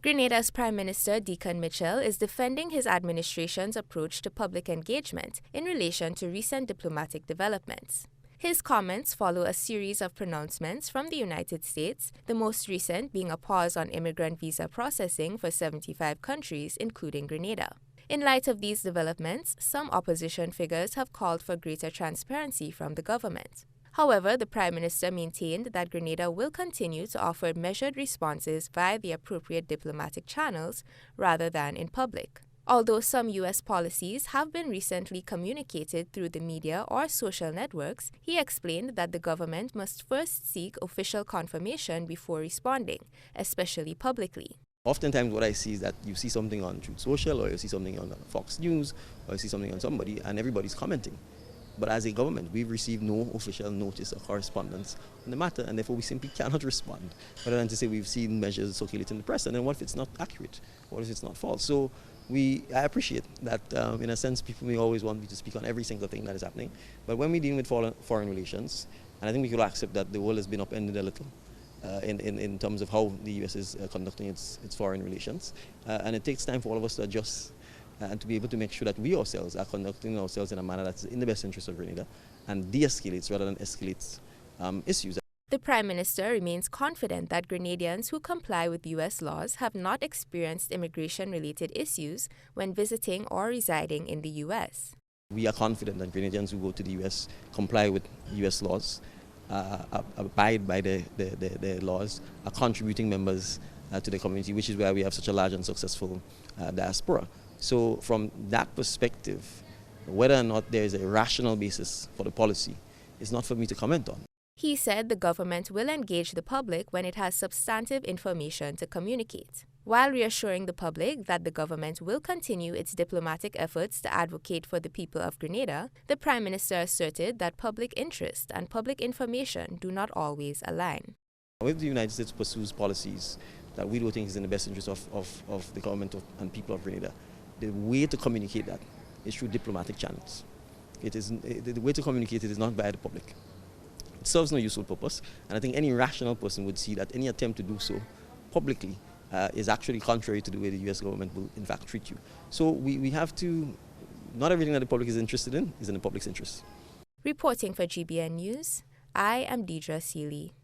Grenada's Prime Minister Deacon Mitchell is defending his administration's approach to public engagement in relation to recent diplomatic developments. His comments follow a series of pronouncements from the United States, the most recent being a pause on immigrant visa processing for 75 countries, including Grenada. In light of these developments, some opposition figures have called for greater transparency from the government. However, the Prime Minister maintained that Grenada will continue to offer measured responses via the appropriate diplomatic channels rather than in public. Although some U.S. policies have been recently communicated through the media or social networks, he explained that the government must first seek official confirmation before responding, especially publicly. Oftentimes what I see is that you see something on Truth Social, or you see something on Fox News, or you see something on somebody, and everybody's commenting. But as a government, we've received no official notice or correspondence on the matter, and therefore we simply cannot respond, other than to say we've seen measures circulating in the press, and then what if it's not accurate? What if it's not false? So I appreciate that, in a sense, people may always want me to speak on every single thing that is happening, but when we deal with foreign relations, and I think we could accept that the world has been upended a little in terms of how the U.S. is conducting its foreign relations, and it takes time for all of us to adjust and to be able to make sure that we ourselves are conducting ourselves in a manner that's in the best interest of Grenada and de-escalates rather than escalates issues. The Prime Minister remains confident that Grenadians who comply with U.S. laws have not experienced immigration-related issues when visiting or residing in the U.S. We are confident that Grenadians who go to the U.S. comply with U.S. laws, abide by the laws, are contributing members to the community, which is why we have such a large and successful diaspora. So from that perspective, whether or not there is a rational basis for the policy is not for me to comment on. He said the government will engage the public when it has substantive information to communicate, while reassuring the public that the government will continue its diplomatic efforts to advocate for the people of Grenada. The Prime Minister asserted that public interest and public information do not always align. If the United States pursues policies that we don't think is in the best interest of the government and people of Grenada, the way to communicate that is through diplomatic channels. The way to communicate it is not by the public. It serves no useful purpose, and I think any rational person would see that any attempt to do so publicly is actually contrary to the way the U.S. government will in fact treat you. So we have to, not everything that the public is interested in is in the public's interest. Reporting for GBN News, I am Deidre Seeley.